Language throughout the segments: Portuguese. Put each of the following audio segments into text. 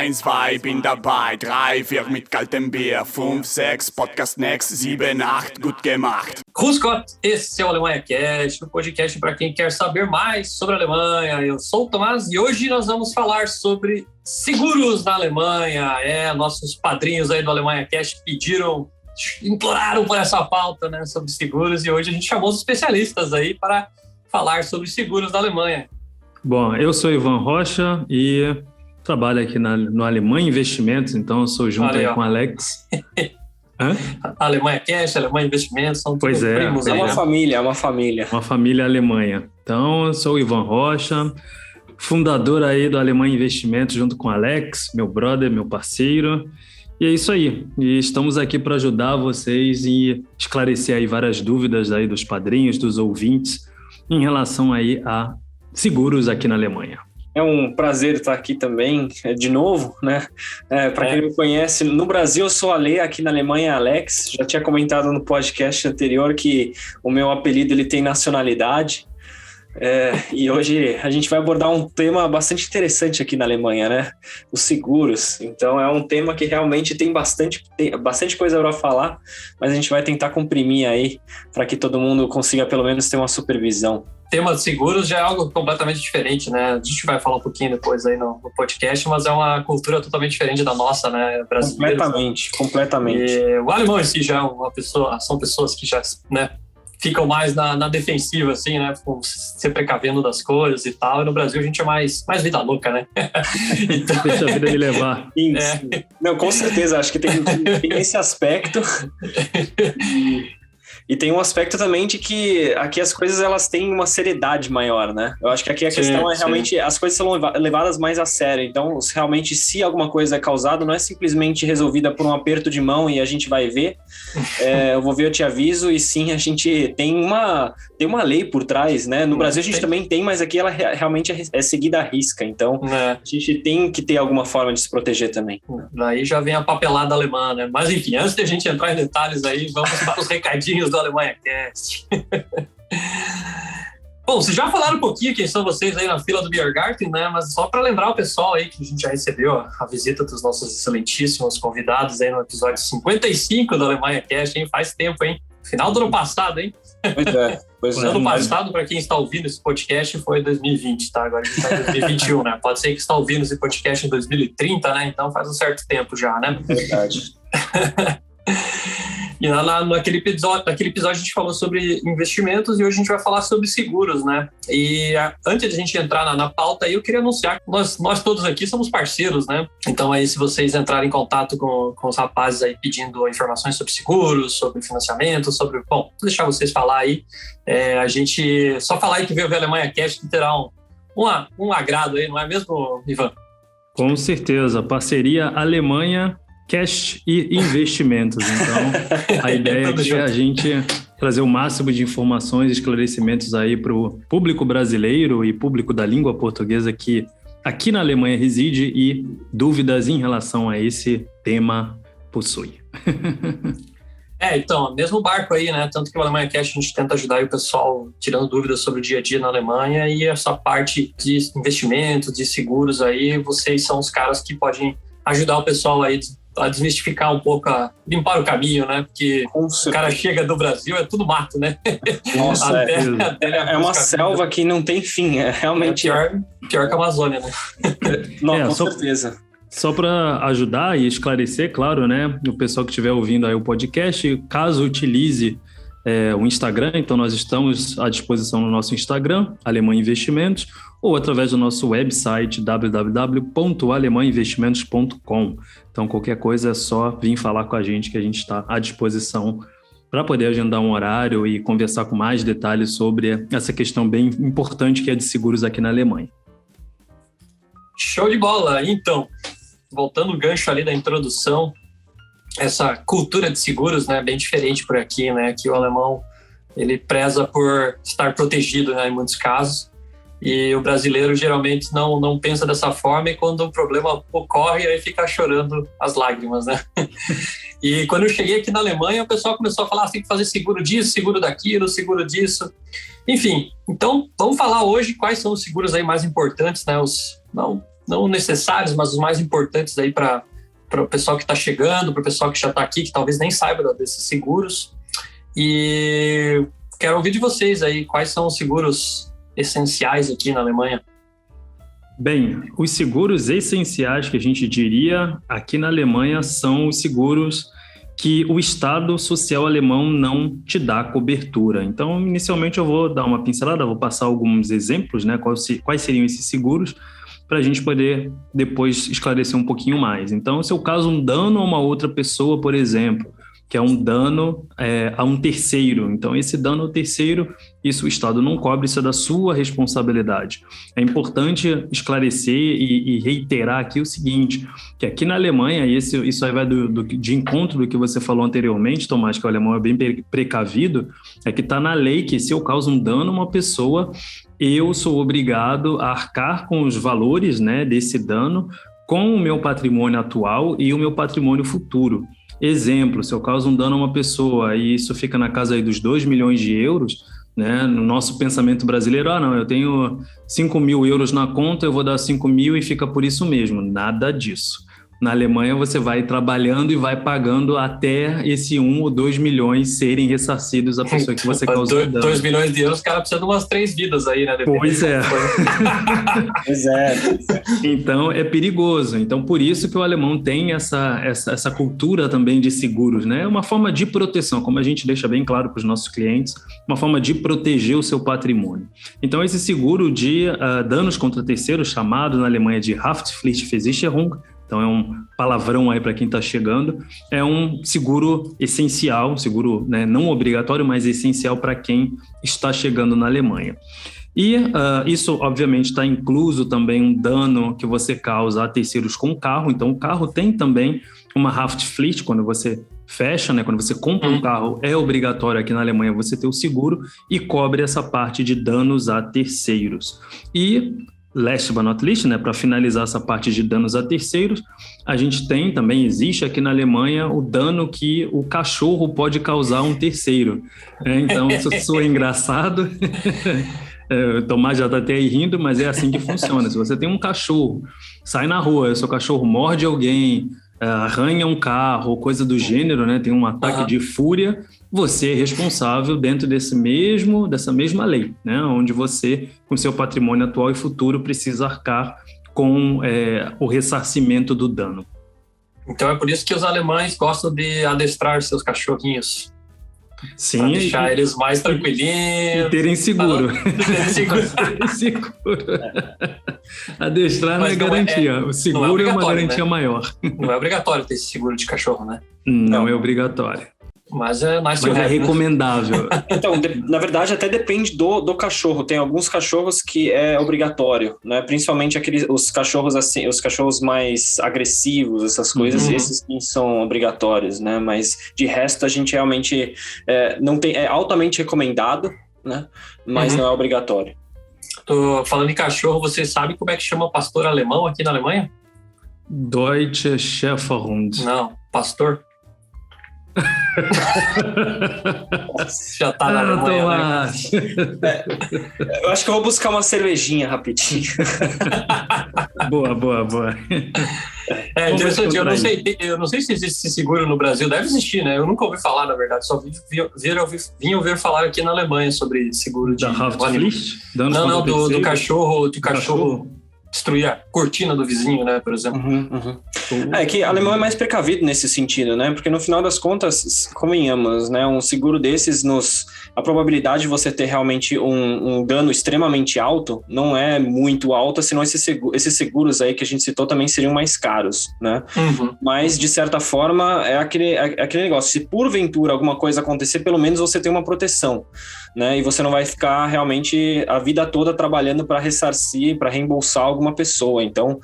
1, 2, bin dabei, 3, 4 mit kaltem Bier, 5, 6, Podcast Next, 7, 8, gut gemacht. Grüß Gott, esse é o Alemanha Cast, um podcast para quem quer saber mais sobre a Alemanha. Eu sou o Tomás e hoje nós vamos falar sobre seguros na Alemanha. Nossos padrinhos aí do Alemanha Cast imploraram por essa pauta, né, sobre seguros, e hoje a gente chamou os especialistas aí para falar sobre seguros da Alemanha. Bom, eu sou Ivan Rocha e trabalho aqui no Alemanha Investimentos, então eu sou junto aí com o Alex. Alemanha Cash, Alemanha Investimentos, são todos primos. É uma família, é uma família. Uma família Alemanha. Então, eu sou o Ivan Rocha, fundador aí do Alemanha Investimentos junto com o Alex, meu brother, meu parceiro. E é isso aí. E estamos aqui para ajudar vocês e esclarecer aí várias dúvidas aí dos padrinhos, dos ouvintes, em relação aí a seguros aqui na Alemanha. É um prazer estar aqui também, de novo, né? Para quem não me conhece, no Brasil eu sou Ale, aqui na Alemanha é Alex. Já tinha comentado no podcast anterior que o meu apelido ele tem nacionalidade. E hoje a gente vai abordar um tema bastante interessante aqui na Alemanha, né? Os seguros. Então é um tema que realmente tem bastante coisa para falar, mas a gente vai tentar comprimir aí para que todo mundo consiga pelo menos ter uma supervisão. O tema de seguros já é algo completamente diferente, né? A gente vai falar um pouquinho depois aí no podcast, mas é uma cultura totalmente diferente da nossa, né, brasileira. Completamente. E o alemão em si já é são pessoas que já, né, ficam mais na defensiva, assim, né? Se precavendo das coisas e tal. E no Brasil a gente é mais vida louca, né? Então... Deixa a vida me levar. Não, com certeza, acho que tem esse aspecto. E tem um aspecto também de que aqui as coisas elas têm uma seriedade maior, né? Eu acho que aqui a questão é realmente as coisas são levadas mais a sério. Então, realmente, se alguma coisa é causada, não é simplesmente resolvida por um aperto de mão e a gente vai ver. Eu vou ver, eu te aviso. E sim, a gente tem uma lei por trás, né? No Brasil a gente também tem, mas aqui ela realmente é seguida à risca. Então, a gente tem que ter alguma forma de se proteger também. Daí já vem a papelada alemã, né? Mas enfim, antes de a gente entrar em detalhes aí, vamos para os recadinhos do Alemanha Cast. Bom, vocês já falaram um pouquinho quem são vocês aí na fila do Biergarten, né? Mas só para lembrar o pessoal aí que a gente já recebeu a visita dos nossos excelentíssimos convidados aí no episódio 55 do Alemanha Cast, hein? Faz tempo, hein? Final do ano passado, hein? Pois é. Ano passado, para quem está ouvindo esse podcast, foi 2020, tá? Agora a gente está em 2021, né? Pode ser que está ouvindo esse podcast em 2030, né? Então faz um certo tempo já, né? Verdade. E naquele episódio a gente falou sobre investimentos e hoje a gente vai falar sobre seguros, né? E antes de a gente entrar na pauta aí, eu queria anunciar que nós todos aqui somos parceiros, né? Então aí se vocês entrarem em contato com os rapazes aí pedindo informações sobre seguros, sobre financiamento, vou deixar vocês falar aí. A gente só falar aí que veio ver a Alemanha Cash que terá um agrado aí, não é mesmo, Ivan? Com certeza, parceria Alemanha Cash e investimentos. Então, a ideia aqui é a gente trazer o máximo de informações e esclarecimentos aí para o público brasileiro e público da língua portuguesa que aqui na Alemanha reside e dúvidas em relação a esse tema possui. Então, mesmo barco aí, né? Tanto que o Alemanha Cash a gente tenta ajudar aí o pessoal tirando dúvidas sobre o dia a dia na Alemanha, e essa parte de investimentos, de seguros aí, vocês são os caras que podem ajudar o pessoal aí a desmistificar um pouco, a limpar o caminho, né? Porque o cara chega do Brasil, é tudo mato, né? Nossa, é uma selva que não tem fim, realmente... pior que a Amazônia, né? Não, com certeza. Só para ajudar e esclarecer, claro, né? O pessoal que estiver ouvindo aí o podcast, caso utilize o Instagram, então nós estamos à disposição no nosso Instagram, Alemanha Investimentos, ou através do nosso website www.alemanhainvestimentos.com. Então, qualquer coisa é só vir falar com a gente que a gente está à disposição para poder agendar um horário e conversar com mais detalhes sobre essa questão bem importante que é de seguros aqui na Alemanha. Show de bola! Então, voltando o gancho ali da introdução, essa cultura de seguros, né, bem diferente por aqui, né, que o alemão ele preza por estar protegido, né, em muitos casos. E o brasileiro geralmente não pensa dessa forma, e quando o problema ocorre, aí fica chorando as lágrimas, né? E quando eu cheguei aqui na Alemanha, o pessoal começou a falar assim, tem que fazer seguro disso, seguro daquilo, seguro disso. Enfim, então vamos falar hoje quais são os seguros aí mais importantes, né? não necessários, mas os mais importantes aí para o pessoal que está chegando, para o pessoal que já está aqui, que talvez nem saiba desses seguros. E quero ouvir de vocês aí, quais são os seguros essenciais aqui na Alemanha? Bem, os seguros essenciais que a gente diria aqui na Alemanha são os seguros que o Estado Social alemão não te dá cobertura. Então, inicialmente eu vou dar uma pincelada, vou passar alguns exemplos, né, quais seriam esses seguros, para a gente poder depois esclarecer um pouquinho mais. Então, se eu causo um dano a uma outra pessoa, por exemplo, que é um dano a um terceiro. Então, esse dano ao terceiro, isso o Estado não cobre, isso é da sua responsabilidade. É importante esclarecer e reiterar aqui o seguinte, que aqui na Alemanha, e isso aí vai de encontro do que você falou anteriormente, Tomás, que o alemão é bem precavido, é que está na lei que se eu causo um dano a uma pessoa, eu sou obrigado a arcar com os valores, né, desse dano, com o meu patrimônio atual e o meu patrimônio futuro. Exemplo, se eu causo um dano a uma pessoa e isso fica na casa aí dos 2 milhões de euros, né, no nosso pensamento brasileiro, não, eu tenho 5 mil euros na conta, eu vou dar 5 mil e fica por isso mesmo. Nada disso. Na Alemanha, você vai trabalhando e vai pagando até esse 1 ou 2 milhões serem ressarcidos à pessoa que você causou dano. 2 milhões de euros, o cara precisa de umas 3 vidas aí, né? Pois é. Pois é. Então, é perigoso. Então, por isso que o alemão tem essa cultura também de seguros, né? É uma forma de proteção, como a gente deixa bem claro para os nossos clientes, uma forma de proteger o seu patrimônio. Então, esse seguro de danos contra terceiros, chamado na Alemanha de Haftpflichtversicherung, então é um palavrão aí para quem está chegando, é um seguro essencial, seguro, né, não obrigatório, mas essencial para quem está chegando na Alemanha. E isso, obviamente, está incluso também um dano que você causa a terceiros com o carro. Então, o carro tem também uma Haftpflicht, quando você fecha, né, quando você compra um carro, é obrigatório aqui na Alemanha você ter o seguro e cobre essa parte de danos a terceiros. E last but not least, né, para finalizar essa parte de danos a terceiros, a gente também existe aqui na Alemanha o dano que o cachorro pode causar a um terceiro. Então, isso soa engraçado. O Tomás já está até aí rindo, mas é assim que funciona. Se você tem um cachorro, sai na rua, seu cachorro morde alguém, arranha um carro, coisa do gênero, né, tem um ataque de fúria, você é responsável dentro dessa mesma lei, né, onde você, com seu patrimônio atual e futuro, precisa arcar com o ressarcimento do dano. Então é por isso que os alemães gostam de adestrar seus cachorrinhos. Sim, para deixar eles mais tranquilinhos. E terem seguro. Terem seguro. Adestrar não é garantia. O seguro é uma garantia, né, maior. Não é obrigatório ter esse seguro de cachorro, né? Não é obrigatório. Mas é nice to have, é recomendável. Então, na verdade, até depende do cachorro. Tem alguns cachorros que é obrigatório, né? Principalmente os cachorros assim, os cachorros mais agressivos, essas coisas, esses sim são obrigatórios, né? Mas de resto a gente realmente não tem, é altamente recomendado, né? Mas não é obrigatório. Tô falando em cachorro, você sabe como é que chama o pastor alemão aqui na Alemanha? Deutsche Schäferhund. Não, pastor. Já tá na Alemanha, né? Eu acho que eu vou buscar uma cervejinha rapidinho. Boa. É interessante, eu não sei se existe esse seguro no Brasil, deve existir, né? Eu nunca ouvi falar, na verdade, só vim ouvir falar aqui na Alemanha sobre seguro de Haftpflicht? Não, do cachorro, destruir a cortina do vizinho, né, por exemplo. É que o alemão é mais precavido nesse sentido, né, porque no final das contas, convenhamos, né, um seguro desses, a probabilidade de você ter realmente um dano extremamente alto não é muito alta, senão esses seguros aí que a gente citou também seriam mais caros, né, mas de certa forma é aquele negócio, se porventura alguma coisa acontecer, pelo menos você tem uma proteção, né, e você não vai ficar realmente a vida toda trabalhando para ressarcir, para reembolsar alguma pessoa. Então,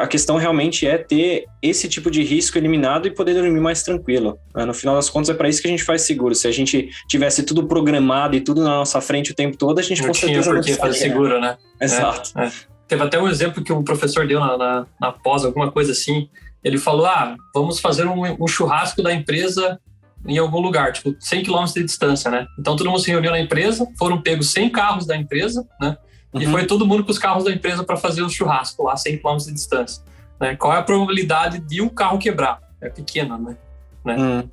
a questão realmente é ter esse tipo de risco eliminado e poder dormir mais tranquilo. No final das contas, é para isso que a gente faz seguro. Se a gente tivesse tudo programado e tudo na nossa frente o tempo todo, a gente com certeza não tinha por que fazer seguro, né? Exato. Teve até um exemplo que um professor deu na pós, alguma coisa assim. Ele falou, vamos fazer um churrasco da empresa em algum lugar, tipo 100 km de distância, né? Então todo mundo se reuniu na empresa, foram pegos 100 carros da empresa, né? e foi todo mundo com os carros da empresa para fazer o churrasco lá, 100 km de distância. Né? Qual é a probabilidade de um carro quebrar? É pequena, né?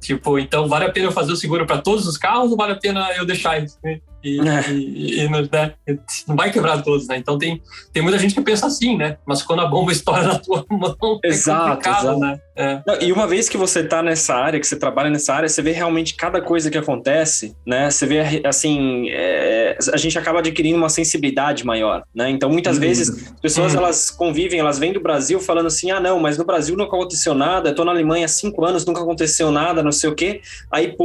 Tipo, então vale a pena eu fazer o seguro para todos os carros ou vale a pena eu deixar isso? Não vai quebrar todos, né? Então tem muita gente que pensa assim, né? Mas quando a bomba estoura na tua mão, complicado, né? Não, e uma vez que você tá nessa área, que você trabalha nessa área, você vê realmente cada coisa que acontece, né? Você vê, assim, a gente acaba adquirindo uma sensibilidade maior, né? Então, muitas vezes, as pessoas, elas convivem, elas vêm do Brasil falando assim, não, mas no Brasil nunca aconteceu nada, eu tô na Alemanha há 5 anos, nunca aconteceu nada, não sei o quê. Aí,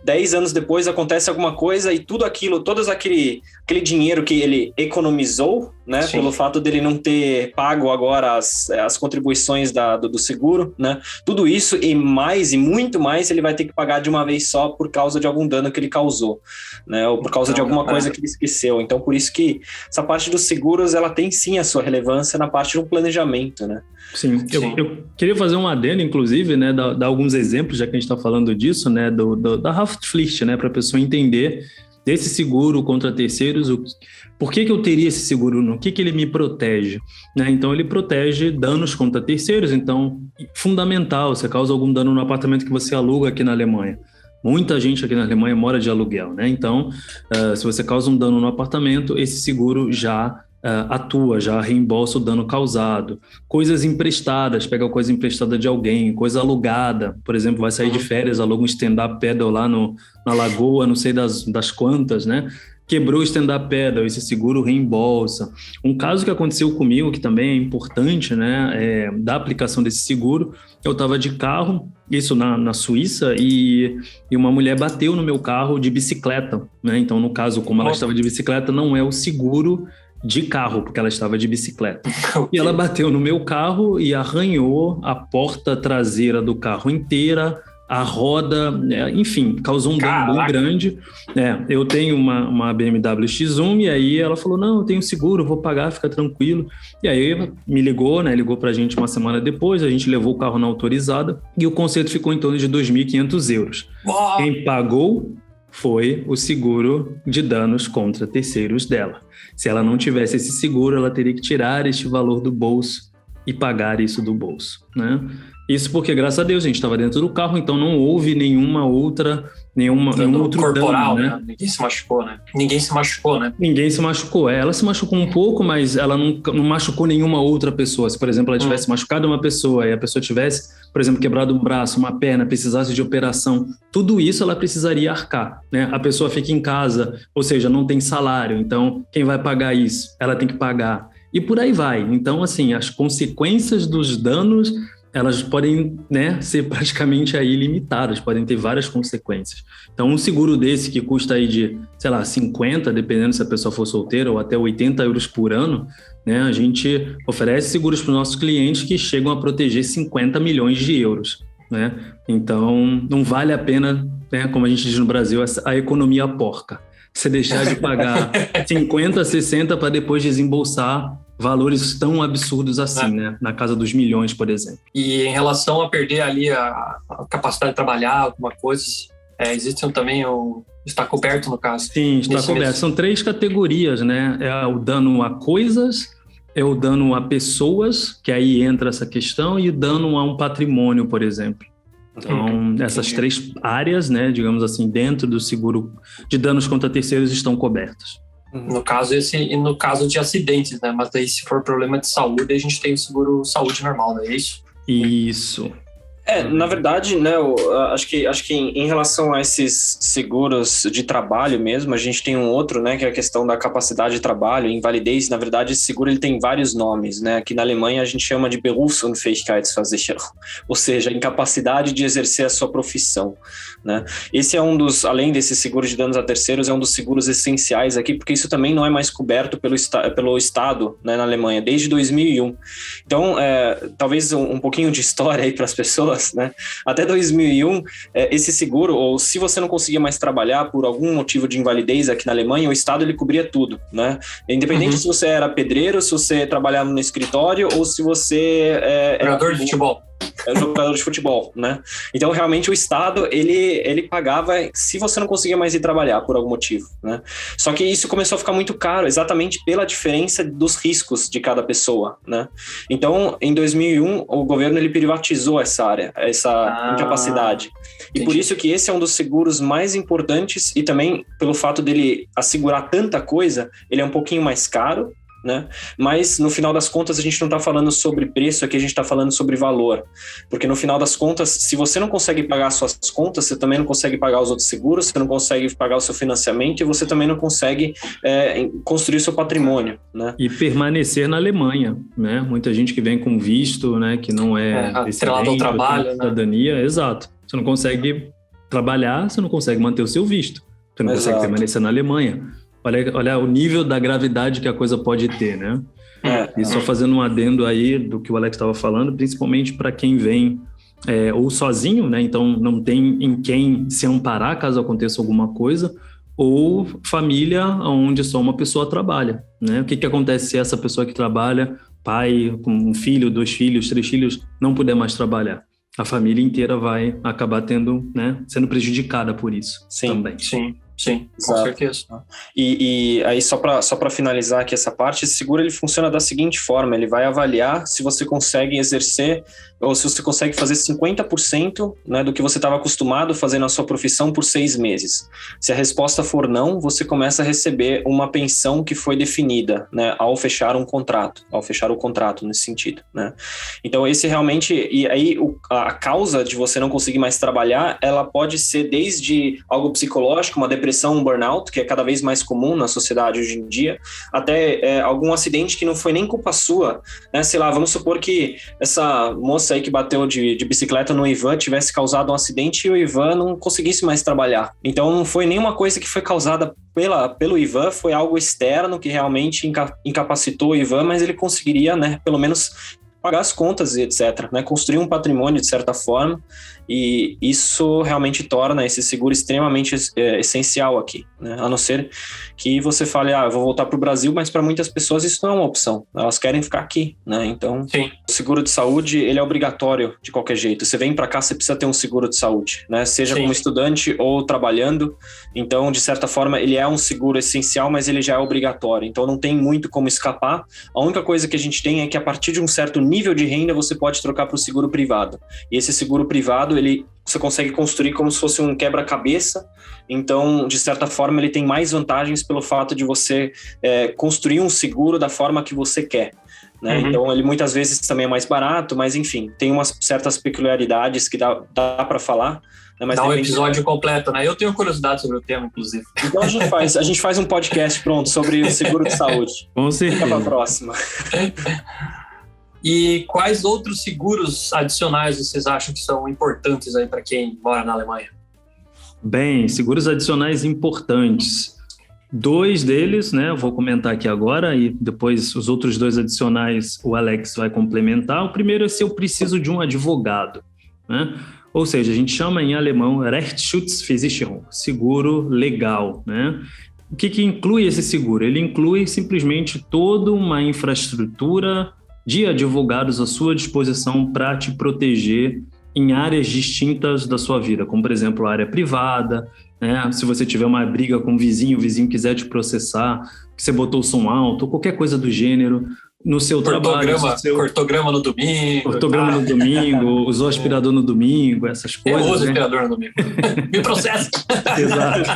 10 anos depois acontece alguma coisa e tudo aquilo, aquele dinheiro que ele economizou, né? Sim. Pelo fato dele não ter pago agora as contribuições do seguro, né? Tudo isso e muito mais ele vai ter que pagar de uma vez só por causa de algum dano que ele causou, né? Ou por causa de alguma coisa que ele esqueceu. Então, por isso que essa parte dos seguros, ela tem sim a sua relevância na parte do planejamento, né? Sim. Eu queria fazer um adendo, inclusive, né? Dar alguns exemplos, já que a gente está falando disso, né? Da Haftpflicht, né? Para a pessoa entender desse seguro contra terceiros, por que eu teria esse seguro? O que ele me protege? Né? Então, ele protege danos contra terceiros. Então, fundamental, você causa algum dano no apartamento que você aluga aqui na Alemanha. Muita gente aqui na Alemanha mora de aluguel, né? Então, se você causa um dano no apartamento, esse seguro já atua, já reembolsa o dano causado. Coisas emprestadas, pega coisa emprestada de alguém, coisa alugada, por exemplo, vai sair de férias, aluga um stand-up paddle lá na lagoa, não sei das quantas, né? Quebrou o stand-up paddle, esse seguro reembolsa. Um caso que aconteceu comigo, que também é importante, né, da aplicação desse seguro, eu estava de carro, isso na Suíça, e uma mulher bateu no meu carro de bicicleta, né? Então, no caso, como ela estava de bicicleta, não é o seguro de carro, porque ela estava de bicicleta. E ela bateu no meu carro e arranhou a porta traseira do carro inteira, a roda, enfim, causou um dano bem grande. Eu tenho uma BMW X1 e aí ela falou, não, eu tenho seguro, vou pagar, fica tranquilo. E aí me ligou, né? Ligou pra gente uma semana depois, a gente levou o carro na autorizada e o conserto ficou em torno de 2.500 euros. Uau! Quem pagou foi o seguro de danos contra terceiros dela. Se ela não tivesse esse seguro, ela teria que tirar este valor do bolso e pagar isso do bolso, né? Isso porque, graças a Deus, a gente estava dentro do carro, então não houve nenhum outro corporal, dano, né? Ninguém se machucou, né? Ninguém se machucou. Ela se machucou um pouco, mas ela não machucou nenhuma outra pessoa. Se, por exemplo, ela tivesse machucado uma pessoa e a pessoa tivesse, por exemplo, quebrado um braço, uma perna, precisasse de operação, tudo isso ela precisaria arcar, né? A pessoa fica em casa, ou seja, não tem salário, então quem vai pagar isso? Ela tem que pagar. E por aí vai. Então, assim, as consequências dos danos, elas podem, né, ser praticamente aí limitadas, podem ter várias consequências. Então, um seguro desse que custa aí de, 50, dependendo se a pessoa for solteira, ou até 80 euros por ano, né, a gente oferece seguros para os nossos clientes que chegam a proteger 50 milhões de euros. Né? Então, não vale a pena, né, como a gente diz no Brasil, a economia porca. Você deixar de pagar 50, 60 para depois desembolsar valores tão absurdos assim, né? Na casa dos milhões, por exemplo. E em relação a perder ali a capacidade de trabalhar, alguma coisa, existe também está coberto no caso? Sim, está coberto. São 3 categorias, né? É o dano a coisas, é o dano a pessoas, que aí entra essa questão, e o dano a um patrimônio, por exemplo. Então, essas 3 áreas, né, digamos assim, dentro do seguro de danos contra terceiros estão cobertas. No caso de acidentes, né? Mas daí, se for problema de saúde, a gente tem o seguro saúde normal, não é isso? Isso. Na verdade, né, acho que em relação a esses seguros de trabalho mesmo, a gente tem um outro, né, que é a questão da capacidade de trabalho, invalidez. Na verdade, esse seguro ele tem vários nomes, né? Aqui na Alemanha a gente chama de Berufsunfähigkeitsversicherung, ou seja, incapacidade de exercer a sua profissão, né? Esse é um dos, além desse seguro de danos a terceiros, é um dos seguros essenciais aqui, porque isso também não é mais coberto pelo Estado, né, na Alemanha, desde 2001. Então, talvez um pouquinho de história aí para as pessoas, né? Até 2001, esse seguro, ou se você não conseguia mais trabalhar por algum motivo de invalidez aqui na Alemanha, o Estado ele cobria tudo, né? Independente se você era pedreiro, se você trabalhava no escritório ou se você jogador de futebol. jogador de futebol, né? Então, realmente, o Estado, ele pagava se você não conseguia mais ir trabalhar por algum motivo, né? Só que isso começou a ficar muito caro, exatamente pela diferença dos riscos de cada pessoa, né? Então, em 2001, o governo, ele privatizou essa área, essa incapacidade. E por isso que esse é um dos seguros mais importantes, e também pelo fato dele assegurar tanta coisa, ele é um pouquinho mais caro, né? Mas no final das contas a gente não está falando sobre preço, aqui a gente está falando sobre valor, porque no final das contas, se você não consegue pagar as suas contas, você também não consegue pagar os outros seguros, você não consegue pagar o seu financiamento e você também não consegue construir o seu patrimônio, né? E permanecer na Alemanha, né? Muita gente que vem com visto, né? Que não atrelado ao trabalho, cidadania, exato. Você não consegue trabalhar, você não consegue manter o seu visto, você não consegue permanecer na Alemanha. Olha o nível da gravidade que a coisa pode ter, né? E só fazendo um adendo aí do que o Alex estava falando, principalmente para quem vem ou sozinho, né? Então não tem em quem se amparar caso aconteça alguma coisa, ou família onde só uma pessoa trabalha, né? O que acontece se essa pessoa que trabalha, pai, com um filho, 2 filhos, 3 filhos, não puder mais trabalhar? A família inteira vai acabar sendo prejudicada por isso também. Sim, com certeza. E aí, só para finalizar aqui essa parte, esse seguro ele funciona da seguinte forma: ele vai avaliar se você consegue exercer ou se você consegue fazer 50%, né, do que você estava acostumado a fazer na sua profissão por 6 meses. Se a resposta for não, você começa a receber uma pensão que foi definida, né, ao fechar o contrato nesse sentido, né? Então esse realmente, e aí a causa de você não conseguir mais trabalhar, ela pode ser desde algo psicológico, uma depressão, um burnout, que é cada vez mais comum na sociedade hoje em dia, até algum acidente que não foi nem culpa sua, né? Sei lá, vamos supor que essa moça aí que bateu de bicicleta no Ivan tivesse causado um acidente e o Ivan não conseguisse mais trabalhar. Então não foi nenhuma coisa que foi causada pelo Ivan, foi algo externo que realmente incapacitou o Ivan, mas ele conseguiria, né, pelo menos pagar as contas e etc, né, construir um patrimônio de certa forma, e isso realmente torna esse seguro extremamente essencial aqui, né? A não ser que você fale, eu vou voltar para o Brasil, mas para muitas pessoas isso não é uma opção, elas querem ficar aqui, né? Então, o seguro de saúde, ele é obrigatório de qualquer jeito. Você vem para cá, você precisa ter um seguro de saúde, né? Seja como estudante ou trabalhando. Então, de certa forma, ele é um seguro essencial, mas ele já é obrigatório, então não tem muito como escapar. A única coisa que a gente tem é que a partir de um certo nível de renda, você pode trocar para o seguro privado, e esse seguro privado, você consegue construir como se fosse um quebra-cabeça. Então, de certa forma, ele tem mais vantagens pelo fato de você construir um seguro da forma que você quer, né? Então, ele muitas vezes também é mais barato, mas enfim, tem umas certas peculiaridades que dá para falar. Né? Mas dá um episódio completo, né? Eu tenho curiosidade sobre o tema, inclusive. Então a gente faz um podcast pronto sobre o seguro de saúde. Com certeza. Fica para a próxima. E quais outros seguros adicionais vocês acham que são importantes aí para quem mora na Alemanha? Bem, seguros adicionais importantes. 2 deles, né, eu vou comentar aqui agora, e depois os outros 2 adicionais o Alex vai complementar. O primeiro é se eu preciso de um advogado, né? Ou seja, a gente chama em alemão Rechtsschutzversicherung, seguro legal, né? O que inclui esse seguro? Ele inclui simplesmente toda uma infraestrutura de advogados à sua disposição para te proteger em áreas distintas da sua vida, como, por exemplo, a área privada, né? Se você tiver uma briga com o vizinho quiser te processar, que você botou o som alto, ou qualquer coisa do gênero, no seu trabalho. Cortograma no domingo. Cortograma no domingo, usou aspirador no domingo, essas coisas. Eu uso aspirador no domingo. Me processa. Exato.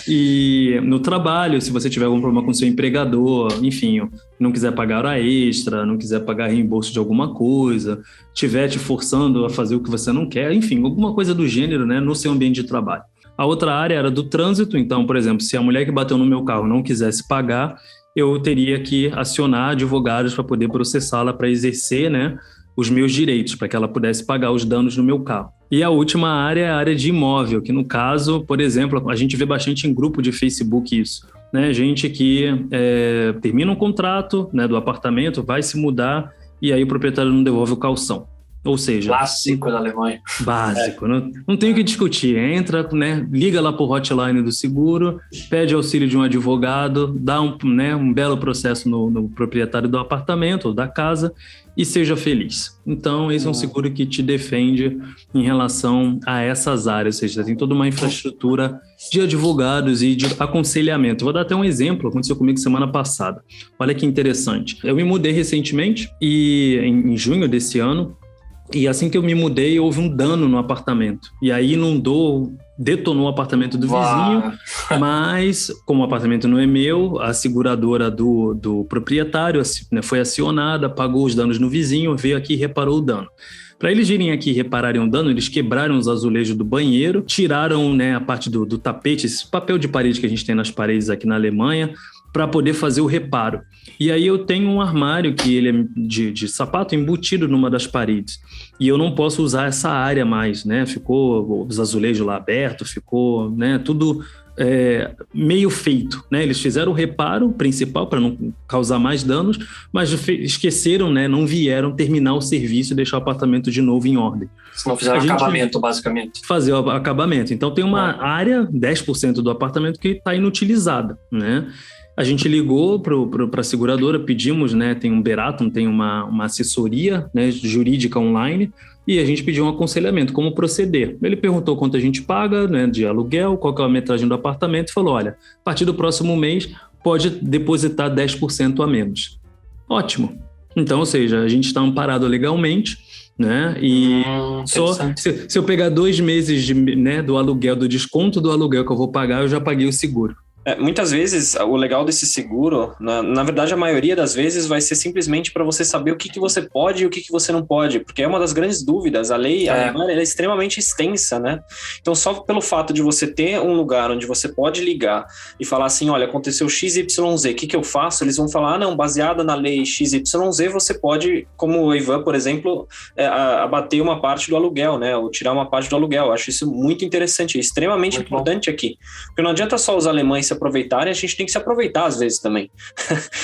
E no trabalho, se você tiver algum problema com o seu empregador, enfim, não quiser pagar hora extra, não quiser pagar reembolso de alguma coisa, estiver te forçando a fazer o que você não quer, enfim, alguma coisa do gênero, né, no seu ambiente de trabalho. A outra área era do trânsito, então, por exemplo, se a mulher que bateu no meu carro não quisesse pagar, eu teria que acionar advogados para poder processá-la, para exercer, né, os meus direitos, para que ela pudesse pagar os danos no meu carro. E a última área é a área de imóvel, que no caso, por exemplo, a gente vê bastante em grupo de Facebook isso, né? Gente que termina um contrato, né, do apartamento, vai se mudar e aí o proprietário não devolve o calção. Ou seja... Clássico da Alemanha. Básico, não tem o que discutir. Entra, né, liga lá para o hotline do seguro, pede auxílio de um advogado, dá um belo processo no proprietário do apartamento ou da casa e seja feliz. Então, esse é um seguro que te defende em relação a essas áreas, ou seja, tem toda uma infraestrutura de advogados e de aconselhamento. Vou dar até um exemplo, aconteceu comigo semana passada. Olha que interessante. Eu me mudei recentemente e em junho desse ano, e assim que eu me mudei, houve um dano no apartamento. E aí detonou o apartamento do vizinho, mas como o apartamento não é meu, a seguradora do proprietário, né, foi acionada, pagou os danos no vizinho, veio aqui e reparou o dano. Para eles virem aqui e repararem o dano, eles quebraram os azulejos do banheiro, tiraram, né, a parte do tapete, esse papel de parede que a gente tem nas paredes aqui na Alemanha, para poder fazer o reparo. E aí eu tenho um armário que ele é de sapato embutido numa das paredes. E eu não posso usar essa área mais, né? Ficou os azulejos lá abertos, ficou, né, tudo meio feito, né? Eles fizeram o reparo principal para não causar mais danos, mas esqueceram, né? Não vieram terminar o serviço e deixar o apartamento de novo em ordem. Não fizeram acabamento, basicamente. Fazer o acabamento. Então tem uma área, 10% do apartamento, que está inutilizada, né? A gente ligou para a seguradora, pedimos, né, tem um Beratum, tem uma assessoria, né, jurídica online, e a gente pediu um aconselhamento, como proceder. Ele perguntou quanto a gente paga, né, de aluguel, qual que é a metragem do apartamento, e falou, olha, a partir do próximo mês pode depositar 10% a menos. Ótimo. Então, ou seja, a gente está amparado legalmente, né? E só se eu pegar 2 meses do aluguel, do desconto do aluguel que eu vou pagar, eu já paguei o seguro. Muitas vezes, o legal desse seguro, na verdade, a maioria das vezes vai ser simplesmente para você saber o que você pode e o que você não pode, porque é uma das grandes dúvidas. A lei alemã é extremamente extensa, né? Então, só pelo fato de você ter um lugar onde você pode ligar e falar assim, olha, aconteceu XYZ, o que eu faço? Eles vão falar, não, baseada na lei XYZ, você pode, como o Ivan, por exemplo, abater uma parte do aluguel, né? Ou tirar uma parte do aluguel. Eu acho isso muito interessante, extremamente muito importante aqui. Porque não adianta só os alemães se aproveitarem, a gente tem que se aproveitar às vezes também.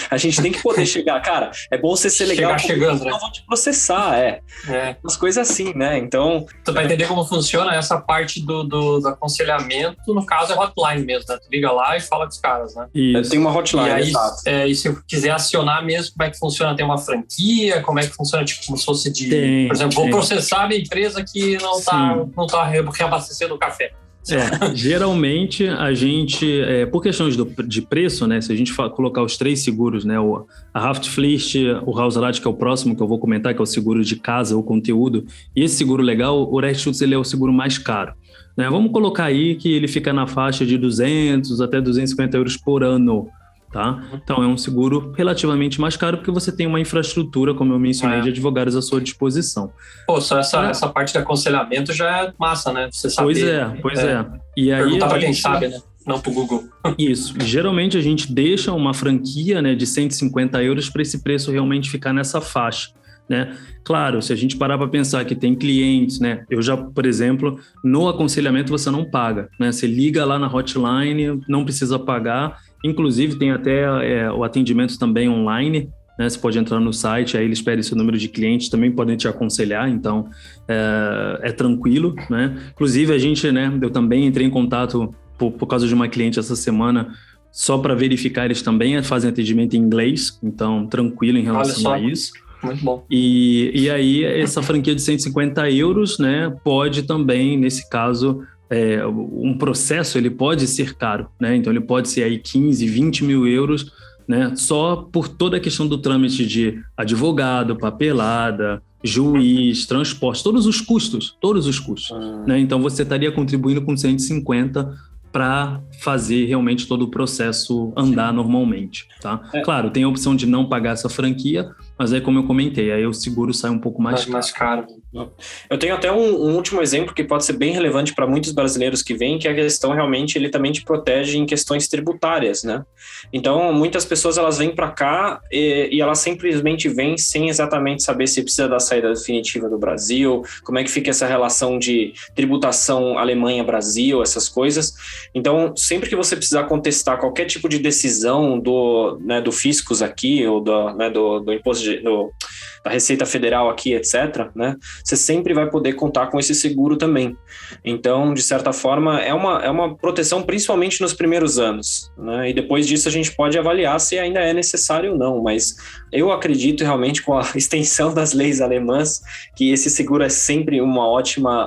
A gente tem que poder chegar, cara, é bom você ser legal, chegando, né? Não vou te processar, umas coisas assim, né? Então... Tu vai entender como funciona essa parte do aconselhamento, no caso é hotline mesmo, né? Tu liga lá e fala com os caras, né? Isso. Tem uma hotline, e aí, exato. E se eu quiser acionar mesmo, como é que funciona? Tem uma franquia? Como é que funciona? Tipo, como se fosse por exemplo, vou processar a minha empresa que não tá reabastecendo o café. Geralmente a gente, por questões de preço, né, se a gente colocar os 3 seguros, né, a Haftpflicht, o Hausrat, que é o próximo que eu vou comentar, que é o seguro de casa ou conteúdo, e esse seguro legal, o Rechtsschutz, ele é o seguro mais caro, né? Vamos colocar aí que ele fica na faixa de 200 até 250 euros por ano. Tá? Então é um seguro relativamente mais caro porque você tem uma infraestrutura, como eu mencionei, de advogados à sua disposição. Pô, só essa parte de aconselhamento já é massa, né? Você saber, pois é. E aí, perguntar para quem sabe, né? Não para o Google. Isso. Geralmente a gente deixa uma franquia, né, de 150 euros para esse preço realmente ficar nessa faixa, né? Claro, se a gente parar para pensar que tem clientes, né? Eu já, por exemplo, no aconselhamento você não paga, né? Você liga lá na hotline, não precisa pagar. Inclusive, tem até o atendimento também online, né? Você pode entrar no site, aí eles pedem seu número de clientes, também podem te aconselhar, então é tranquilo, né? Inclusive, a gente, né? Eu também entrei em contato por causa de uma cliente essa semana, só para verificar, eles também fazem atendimento em inglês, então tranquilo em relação a isso. Muito bom. E aí, essa franquia de 150 euros, né? Pode também, nesse caso... um processo ele pode ser caro, né? Então ele pode ser aí 15, 20 mil euros, né? Só por toda a questão do trâmite de advogado, papelada, juiz, transporte, todos os custos, né? Então você estaria contribuindo com 150 para fazer realmente todo o processo andar normalmente, tá? Claro, tem a opção de não pagar essa franquia, mas aí, como eu comentei, aí o seguro sai um pouco mais caro. Eu tenho até um último exemplo que pode ser bem relevante para muitos brasileiros que vêm, que é a questão realmente, ele também te protege em questões tributárias, né? Então, muitas pessoas, elas vêm para cá e elas simplesmente vêm sem exatamente saber se precisa da saída definitiva do Brasil, como é que fica essa relação de tributação Alemanha-Brasil, essas coisas. Então, sempre que você precisar contestar qualquer tipo de decisão do fiscus aqui, ou do imposto da Receita Federal aqui, etc., né? Você sempre vai poder contar com esse seguro também. Então, de certa forma, é uma proteção principalmente nos primeiros anos, né? E depois disso a gente pode avaliar se ainda é necessário ou não, mas eu acredito realmente com a extensão das leis alemãs que esse seguro é sempre um ótimo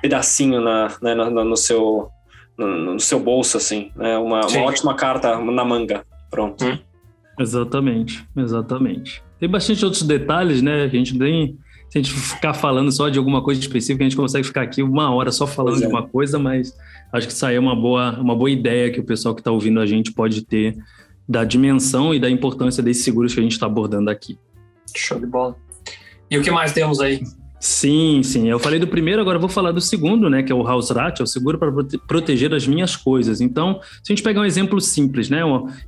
pedacinho no seu bolso, assim, né? Uma ótima carta na manga. Pronto. Exatamente. Tem bastante outros detalhes, né? Que a gente nem... Se a gente ficar falando só de alguma coisa específica, a gente consegue ficar aqui 1 hora só falando de uma coisa, mas acho que isso aí é uma boa ideia que o pessoal que está ouvindo a gente pode ter da dimensão e da importância desses seguros que a gente está abordando aqui. Show de bola. E o que mais temos aí? Sim. Eu falei do primeiro, agora eu vou falar do segundo, né? Que é o Hausrat, é o seguro para proteger as minhas coisas. Então, se a gente pegar um exemplo simples, né?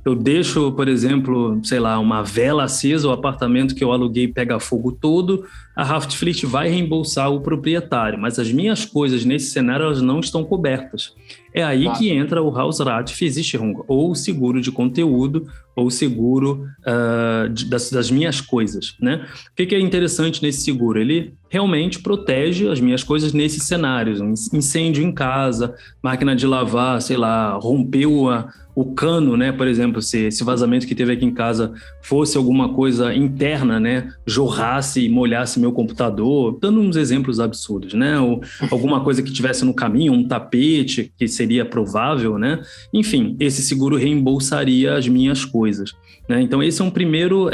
Eu deixo, por exemplo, sei lá, uma vela acesa, o apartamento que eu aluguei pega fogo todo, a Haftpflicht vai reembolsar o proprietário, mas as minhas coisas nesse cenário elas não estão cobertas. É aí que entra o Hausratversicherung, ou seguro de conteúdo, ou seguro das minhas coisas, né? O que é interessante nesse seguro? Ele realmente protege as minhas coisas nesses cenários. Um incêndio em casa, máquina de lavar, sei lá, rompeu o cano, né? Por exemplo, se esse vazamento que teve aqui em casa fosse alguma coisa interna, né? Jorrasse e molhasse meu computador, dando uns exemplos absurdos, né? Ou alguma coisa que tivesse no caminho, um tapete, que seria provável, né? Enfim, esse seguro reembolsaria as minhas coisas, né? Então, esse é um primeiro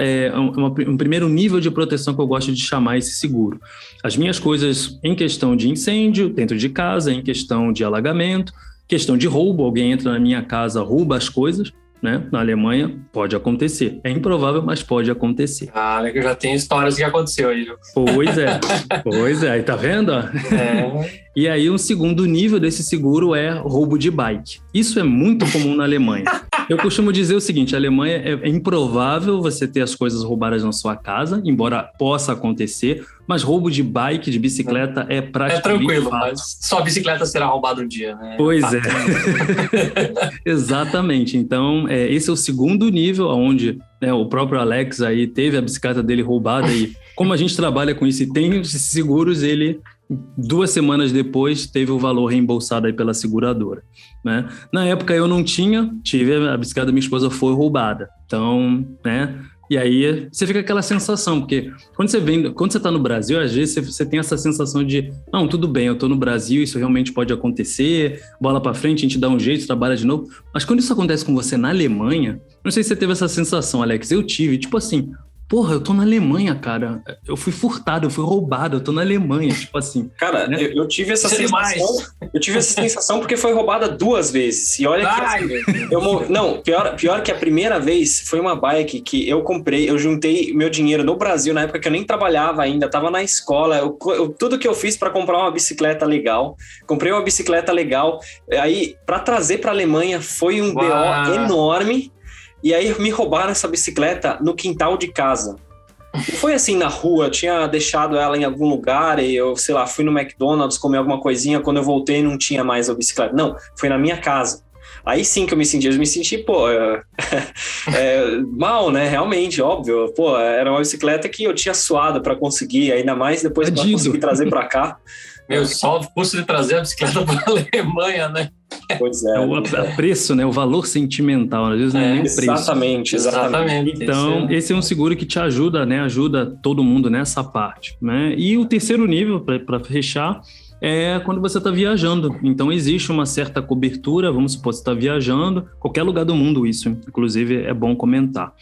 nível de proteção que eu gosto de chamar esse seguro. As minhas coisas em questão de incêndio dentro de casa, em questão de alagamento, questão de roubo, alguém entra na minha casa, rouba as coisas, né? Na Alemanha pode acontecer. É improvável, mas pode acontecer. Eu já tenho histórias que aconteceu aí. Pois é. Aí tá vendo? E aí um segundo nível desse seguro é roubo de bike. Isso é muito comum na Alemanha. Eu costumo dizer o seguinte, a Alemanha é improvável você ter as coisas roubadas na sua casa, embora possa acontecer, mas roubo de bike, de bicicleta é praticamente tranquilo, mas só a bicicleta será roubada um dia, né? Pois é. Exatamente. Então, esse é o segundo nível, onde, né, o próprio Alex aí teve a bicicleta dele roubada e como a gente trabalha com isso e tem esses seguros, ele 2 semanas depois teve o valor reembolsado aí pela seguradora, né? Na época eu não tive a bicicleta da minha esposa foi roubada. Então, né? E aí você fica aquela sensação, porque quando você tá no Brasil, às vezes você tem essa sensação de, não, tudo bem, eu tô no Brasil, isso realmente pode acontecer, bola pra frente, a gente dá um jeito, trabalha de novo. Mas quando isso acontece com você na Alemanha, não sei se você teve essa sensação, Alex, eu tive, tipo assim, porra, eu tô na Alemanha, cara. Eu fui furtado, eu fui roubado, eu tô na Alemanha, tipo assim. Cara, né? eu tive essa sensação. Eu tive essa sensação porque foi roubada 2 vezes. E olha que pior que a primeira vez foi uma bike que eu comprei, eu juntei meu dinheiro no Brasil, na época que eu nem trabalhava ainda, tava na escola. Tudo que eu fiz para comprar uma bicicleta legal. Comprei uma bicicleta legal. Aí, para trazer pra Alemanha, foi um BO enorme. E aí me roubaram essa bicicleta no quintal de casa. Não foi assim na rua, eu tinha deixado ela em algum lugar e eu, sei lá, fui no McDonald's comer alguma coisinha, quando eu voltei não tinha mais a bicicleta. Não, foi na minha casa. Aí sim que eu me senti, mal, né? Realmente, óbvio. Pô, era uma bicicleta que eu tinha suado para conseguir, ainda mais depois que eu consegui trazer para cá. Só o custo de trazer a bicicleta para a Alemanha, né? Pois é. O preço, né? O valor sentimental, às vezes não é nem o preço. Exatamente. Então, esse é um seguro que te ajuda, né? Ajuda todo mundo nessa parte, né? E o terceiro nível, para fechar, é quando você está viajando. Então, existe uma certa cobertura, vamos supor, você está viajando, qualquer lugar do mundo isso, inclusive é bom comentar.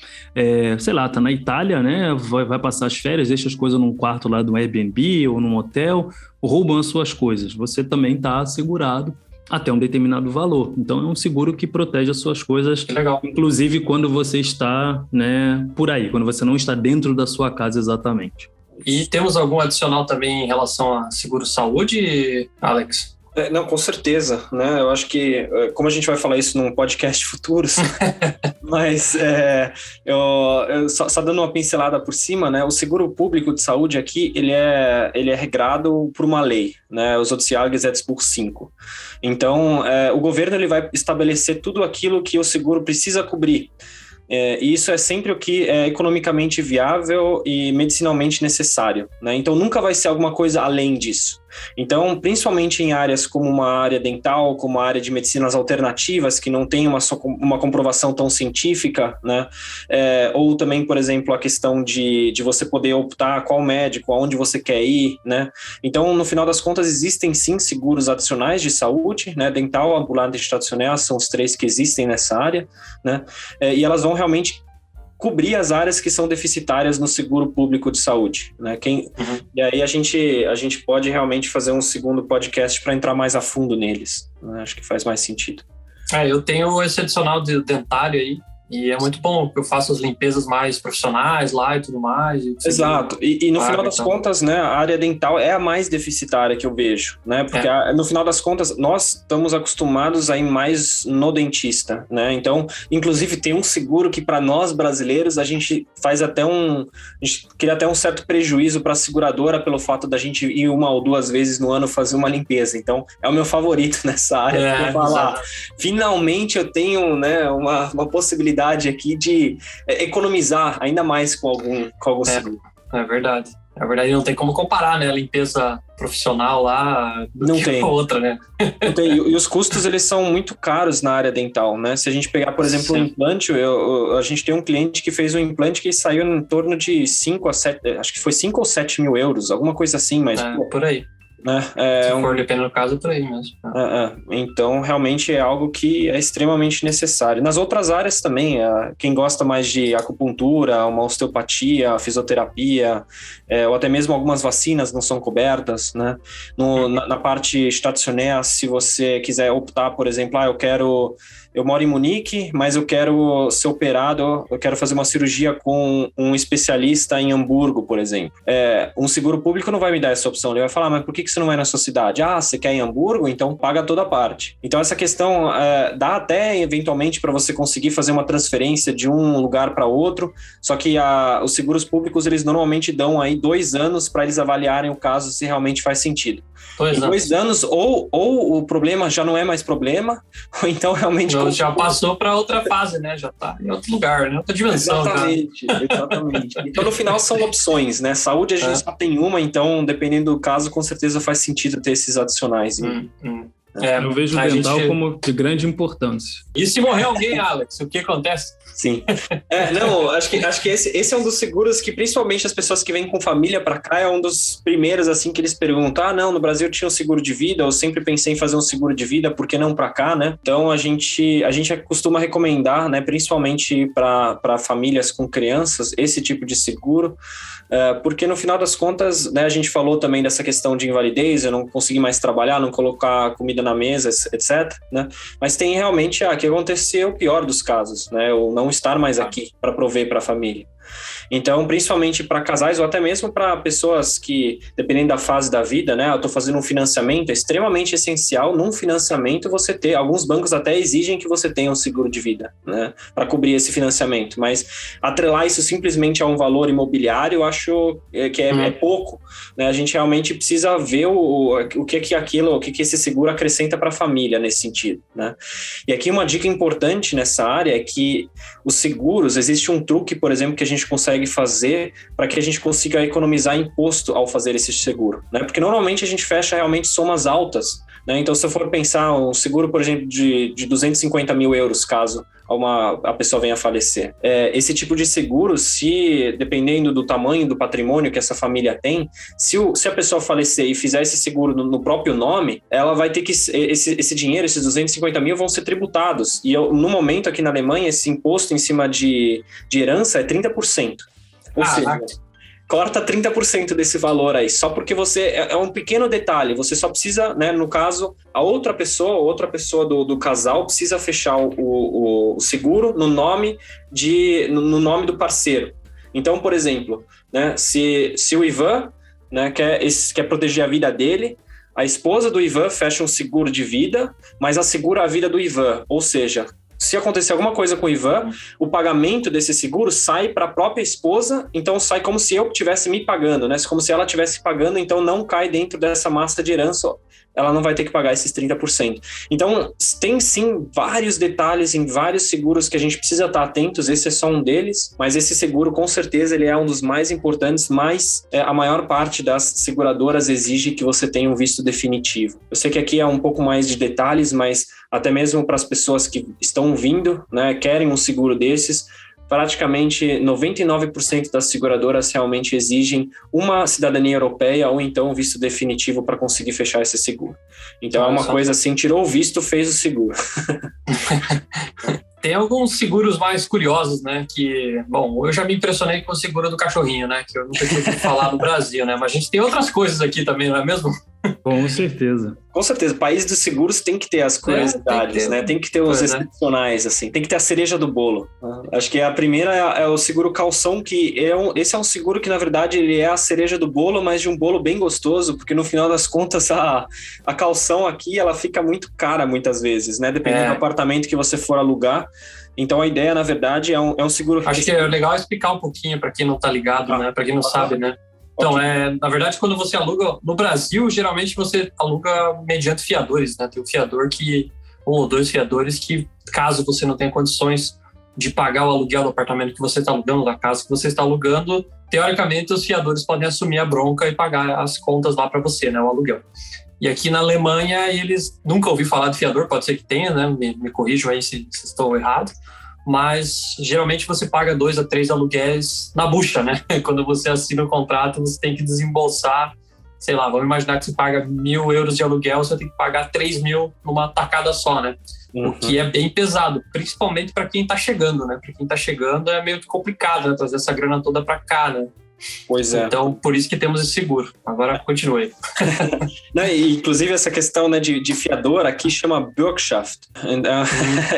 Sei lá, tá na Itália, né? Vai passar as férias, deixa as coisas num quarto lá do Airbnb ou num hotel, roubam as suas coisas. Você também está assegurado até um determinado valor. Então, é um seguro que protege as suas coisas, inclusive quando você está, né, por aí, quando você não está dentro da sua casa exatamente. E temos algum adicional também em relação a seguro-saúde, Alex? Não, com certeza, né? Eu acho que, como a gente vai falar isso num podcast futuros, mas só dando uma pincelada por cima, né? O seguro público de saúde aqui, ele é regrado por uma lei, né? O Sozialgesetzbuch 5. Então, o governo ele vai estabelecer tudo aquilo que o seguro precisa cobrir. E isso é sempre o que é economicamente viável e medicinalmente necessário, né? Então nunca vai ser alguma coisa além disso. Então, principalmente em áreas como uma área dental, como a área de medicinas alternativas, que não tem uma comprovação tão científica, né? Ou também, por exemplo, a questão de você poder optar qual médico, aonde você quer ir, né? Então, no final das contas, existem sim seguros adicionais de saúde, né? Dental, ambulante e estacionário são os 3 que existem nessa área, né? E elas vão realmente cobrir as áreas que são deficitárias no seguro público de saúde, né? E aí a gente pode realmente fazer um segundo podcast para entrar mais a fundo neles, né? Acho que faz mais sentido. Eu tenho esse adicional de dentário aí, e é muito bom, porque eu faço as limpezas mais profissionais lá e tudo mais. Exato, e no final das contas, né, a área dental é a mais deficitária que eu vejo, né, porque no final das contas nós estamos acostumados a ir mais no dentista, né, então, inclusive tem um seguro que para nós brasileiros a gente faz a gente cria até um certo prejuízo para a seguradora pelo fato da gente ir 1 ou 2 vezes no ano fazer uma limpeza, então é o meu favorito nessa área, porque eu falar, finalmente eu tenho, né, uma possibilidade aqui de economizar ainda mais com algum seguro. É verdade. É verdade, não tem como comparar, né? A limpeza profissional lá não tem outra, né? Não tem. E os custos, eles são muito caros na área dental, né? Se a gente pegar, por exemplo, um implante, a gente tem um cliente que fez um implante que saiu em torno de 5 a 7, acho que foi 5 ou 7 mil euros, alguma coisa assim, mas... por aí. Né? Se for dependendo do caso, por aí mesmo. Então, realmente é algo que é extremamente necessário. Nas outras áreas também, quem gosta mais de acupuntura, uma osteopatia, fisioterapia, ou até mesmo algumas vacinas não são cobertas, né? Na parte estacionária, se você quiser optar, por exemplo, eu moro em Munique, mas eu quero ser operado, eu quero fazer uma cirurgia com um especialista em Hamburgo, por exemplo. Um seguro público não vai me dar essa opção. Ele vai falar, mas por que você não vai na sua cidade? Você quer em Hamburgo? Então paga toda a parte. Então essa questão dá até, eventualmente, para você conseguir fazer uma transferência de um lugar para outro, só que os seguros públicos, eles normalmente dão aí 2 anos para eles avaliarem o caso se realmente faz sentido. Em 2 anos, ou o problema já não é mais problema, ou então realmente... Já passou para outra fase, né? Já está em outro lugar, né? Outra dimensão. Exatamente. Então, no final, são opções, né? Saúde a gente só tem uma, então, dependendo do caso, com certeza faz sentido ter esses adicionais. Eu vejo o dental como de grande importância. E se morrer alguém, Alex, o que acontece? Sim. Acho que esse é um dos seguros que, principalmente as pessoas que vêm com família para cá, é um dos primeiros, assim, que eles perguntam, não, no Brasil tinha um seguro de vida, eu sempre pensei em fazer um seguro de vida, por que não para cá, né? Então, a gente costuma recomendar, né, principalmente para famílias com crianças, esse tipo de seguro, porque no final das contas, né, a gente falou também dessa questão de invalidez, eu não conseguir mais trabalhar, não colocar comida na mesa, etc, né? Mas tem realmente que acontecer o pior dos casos, né? Ou não estar mais aqui para prover para a família. Então, principalmente para casais ou até mesmo para pessoas que, dependendo da fase da vida, né? Eu estou fazendo um financiamento, é extremamente essencial num financiamento você ter, alguns bancos até exigem que você tenha um seguro de vida, né? Para cobrir esse financiamento, mas atrelar isso simplesmente a um valor imobiliário, eu acho que é pouco, né? A gente realmente precisa ver o que esse seguro acrescenta para a família nesse sentido, né? E aqui uma dica importante nessa área é que os seguros, existe um truque, por exemplo, que a gente consegue fazer para que a gente consiga economizar imposto ao fazer esse seguro, né? Porque normalmente a gente fecha realmente somas altas, né? Então, se eu for pensar um seguro, por exemplo, de 250 mil euros, caso a pessoa venha a falecer. Esse tipo de seguro, se dependendo do tamanho do patrimônio que essa família tem, se a pessoa falecer e fizer esse seguro no próprio nome, ela vai ter que... Esse dinheiro, esses 250 mil, vão ser tributados. E no momento aqui na Alemanha, esse imposto em cima de herança é 30%. Ou seja, corta 30% desse valor aí, só porque você... É um pequeno detalhe, você só precisa, né, no caso, a outra pessoa do casal precisa fechar o seguro no nome do parceiro. Então, por exemplo, né, se o Ivan, né, quer proteger a vida dele, a esposa do Ivan fecha um seguro de vida, mas assegura a vida do Ivan, ou seja... se acontecer alguma coisa com o Ivan, o pagamento desse seguro sai para a própria esposa, então sai como se eu estivesse me pagando, né? Como se ela estivesse pagando, então não cai dentro dessa massa de herança, ela não vai ter que pagar esses 30%. Então, tem sim vários detalhes em vários seguros que a gente precisa estar atentos, esse é só um deles, mas esse seguro, com certeza, ele é um dos mais importantes, mas a maior parte das seguradoras exige que você tenha um visto definitivo. Eu sei que aqui é um pouco mais de detalhes, mas até mesmo para as pessoas que estão vindo, né, querem um seguro desses, praticamente 99% das seguradoras realmente exigem uma cidadania europeia ou então um visto definitivo para conseguir fechar esse seguro. Então é uma coisa assim, tirou o visto, fez o seguro. Tem alguns seguros mais curiosos, né? Que, bom, eu já me impressionei com o seguro do cachorrinho, né? Que eu nunca tinha ouvido falar no Brasil, né? Mas a gente tem outras coisas aqui também, não é mesmo? Com certeza. Com certeza, o país dos seguros tem que ter as curiosidades, né? Tem que ter os excepcionais, assim. Tem que ter a cereja do bolo. Acho que a primeira é o seguro calção, que esse é um seguro que, na verdade, ele é a cereja do bolo, mas de um bolo bem gostoso, porque no final das contas, a calção aqui, ela fica muito cara muitas vezes, né? Dependendo do apartamento que você for alugar. Então, a ideia, na verdade, é um seguro... Acho que é legal explicar um pouquinho para quem não está ligado, né? Para quem não sabe, né? Então, na verdade, quando você aluga... No Brasil, geralmente você aluga mediante fiadores, né? Tem um fiador um ou dois fiadores que, caso você não tenha condições de pagar o aluguel do apartamento que você está alugando, da casa que você está alugando, teoricamente, os fiadores podem assumir a bronca e pagar as contas lá para você, né? O aluguel. E aqui na Alemanha, eles... Nunca ouvi falar de fiador, pode ser que tenha, né? Me corrijam aí se estou errado. Mas geralmente você paga 2 a 3 aluguéis na bucha, né? Quando você assina o contrato, você tem que desembolsar, sei lá, vamos imaginar que você paga 1.000 euros de aluguel, você tem que pagar 3.000 numa tacada só, né? O que é bem pesado, principalmente para quem está chegando, né? Para quem está chegando é meio que complicado, né? Trazer essa grana toda para cá, né? Pois é. Então, por isso que temos esse seguro. Agora, continue. Não, e, inclusive, essa questão, né, de fiador aqui chama Bürgschaft.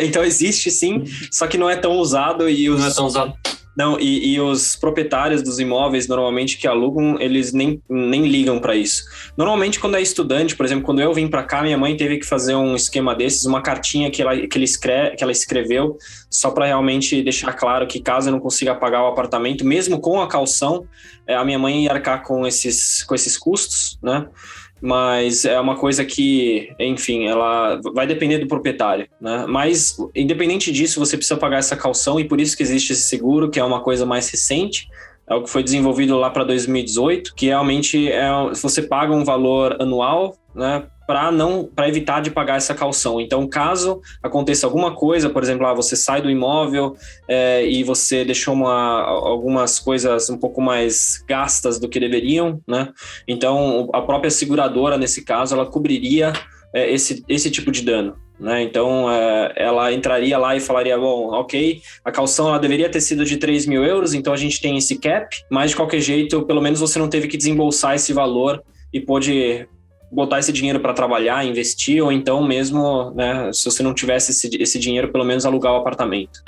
Então, existe sim, só que não é tão usado. Não é tão usado. Não, e os proprietários dos imóveis, normalmente, que alugam, eles nem ligam para isso. Normalmente, quando é estudante, por exemplo, quando eu vim para cá, minha mãe teve que fazer um esquema desses, uma cartinha que ela escreveu, só para realmente deixar claro que caso eu não consiga pagar o apartamento, mesmo com a calção, a minha mãe ia arcar com esses custos, né? Mas é uma coisa que, enfim, ela vai depender do proprietário, né? Mas, independente disso, você precisa pagar essa calção e por isso que existe esse seguro, que é uma coisa mais recente, é o que foi desenvolvido lá para 2018, que realmente você paga um valor anual, né? Para evitar de pagar essa calção. Então, caso aconteça alguma coisa, por exemplo, você sai do imóvel e você deixou algumas coisas um pouco mais gastas do que deveriam, né? Então, a própria seguradora, nesse caso, ela cobriria esse tipo de dano, né? Então, ela entraria lá e falaria, bom, ok, a calção ela deveria ter sido de 3.000 euros, então a gente tem esse cap, mas de qualquer jeito, pelo menos você não teve que desembolsar esse valor e pôde botar esse dinheiro para trabalhar, investir, ou então mesmo, né, se você não tivesse esse dinheiro, pelo menos alugar o apartamento.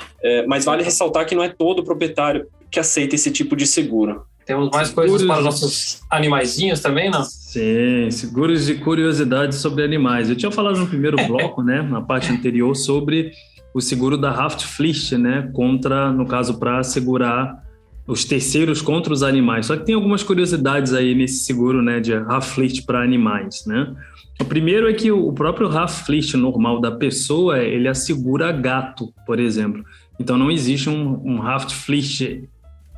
Mas vale ressaltar que não é todo proprietário que aceita esse tipo de seguro. Temos mais coisas para os nossos animaizinhos também, não? Sim, seguros de curiosidade sobre animais. Eu tinha falado no primeiro bloco, né, na parte anterior, sobre o seguro da Haftpflicht, né, no caso, para assegurar os terceiros contra os animais. Só que tem algumas curiosidades aí nesse seguro, né, de Haftpflicht para animais, né? O primeiro é que o próprio Haftpflicht normal da pessoa, ele assegura gato, por exemplo. Então não existe um Haftpflicht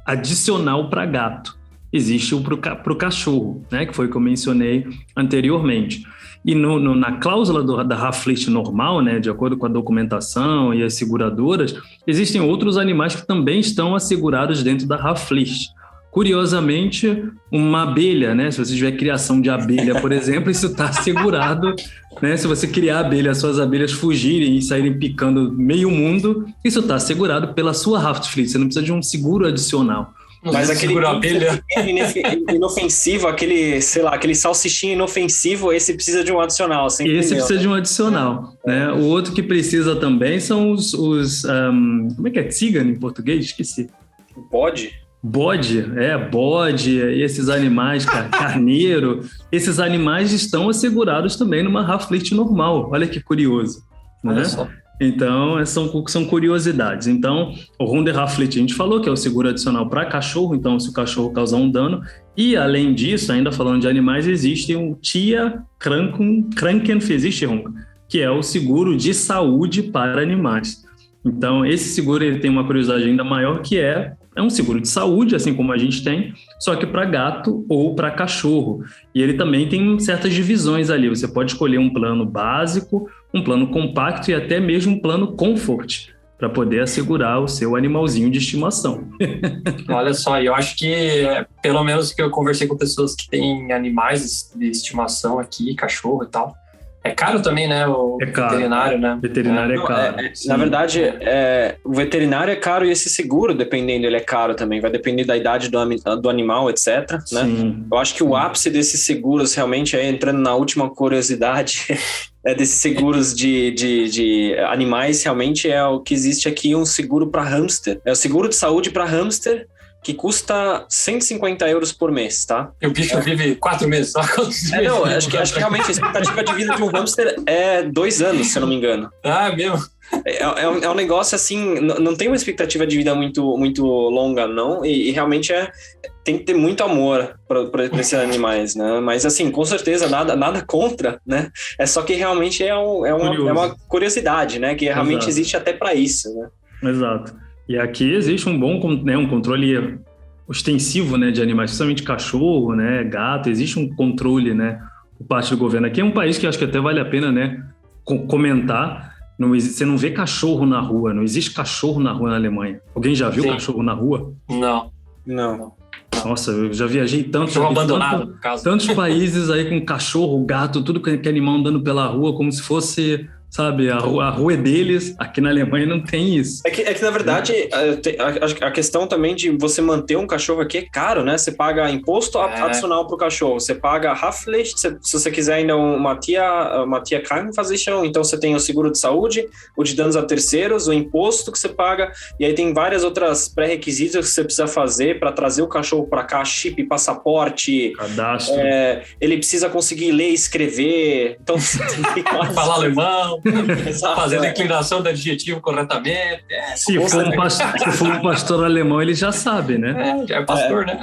adicional para gato. Existe o para o cachorro, né, que foi o que eu mencionei anteriormente. E na cláusula da Haftpflicht normal, né, de acordo com a documentação e as seguradoras, existem outros animais que também estão assegurados dentro da Haftpflicht. Curiosamente, uma abelha, né, se você tiver criação de abelha, por exemplo, isso está assegurado, né, se você criar abelha, as suas abelhas fugirem e saírem picando meio mundo, isso está assegurado pela sua Haftpflicht, você não precisa de um seguro adicional. Mas aquele abelha inofensivo, aquele salsichinho inofensivo, esse precisa de um adicional. Esse precisa de um adicional, né? O outro que precisa também são os como é que é? Tzigane em português? Esqueci. Bode? Bode, esses animais, carneiro, esses animais estão assegurados também numa Haftpflicht normal. Olha que curioso. Olha né? só. Então, são curiosidades. Então, o Hundehaftpflicht, a gente falou que é o seguro adicional para cachorro, então se o cachorro causar um dano. E, além disso, ainda falando de animais, existe o Tierkrankenversicherung, que é o seguro de saúde para animais. Então, esse seguro ele tem uma curiosidade ainda maior, que é um seguro de saúde, assim como a gente tem, só que para gato ou para cachorro. E ele também tem certas divisões ali. Você pode escolher um plano básico, um plano compacto e até mesmo um plano comfort, para poder assegurar o seu animalzinho de estimação. Olha só, eu acho que, pelo menos que eu conversei com pessoas que têm animais de estimação aqui, cachorro e tal, é caro também, né? O veterinário, né? Veterinário é caro. Na verdade, o veterinário é caro e esse seguro, dependendo, ele é caro também. Vai depender da idade do animal, etc. Né? Eu acho que o ápice desses seguros, realmente, entrando na última curiosidade, desses seguros de animais, realmente é o que existe aqui, um seguro para hamster. É o seguro de saúde para hamster, que custa 150 euros por mês, tá? E o bicho vive 4 meses, só quantos meses? Não, acho que realmente a expectativa de vida de um hamster é 2 anos, se eu não me engano. Ah, mesmo? É um negócio assim, não tem uma expectativa de vida muito longa, não, e realmente tem que ter muito amor para esses animais, né? Mas assim, com certeza, nada contra, né? É só que realmente é uma curiosidade, né? Que realmente existe até para isso, né? Exato. E aqui existe um controle ostensivo, né, de animais, principalmente cachorro, né, gato, existe um controle, né, por parte do governo. Aqui é um país que acho que até vale a pena, né, comentar. Você não vê cachorro na rua, não existe cachorro na rua na Alemanha. Alguém já viu cachorro na rua? Não. Nossa, eu já viajei tantos países aí com cachorro, gato, tudo que é animal andando pela rua, como se fosse... Sabe, a rua é deles, aqui na Alemanha não tem isso. É que na verdade, a questão também de você manter um cachorro aqui é caro, né? Você paga imposto adicional pro cachorro, você paga Haftpflicht, se você quiser ainda uma tia Krankenversicherung, então você tem o seguro de saúde, o de danos a terceiros, o imposto que você paga, e aí tem várias outras pré-requisitos que você precisa fazer para trazer o cachorro para cá, chip, passaporte, cadastro. Ele precisa conseguir ler e escrever, então você tem que falar alemão. Fazendo a inclinação do adjetivo corretamente. Se for um pastor alemão, ele já sabe, né? Já é pastor, né?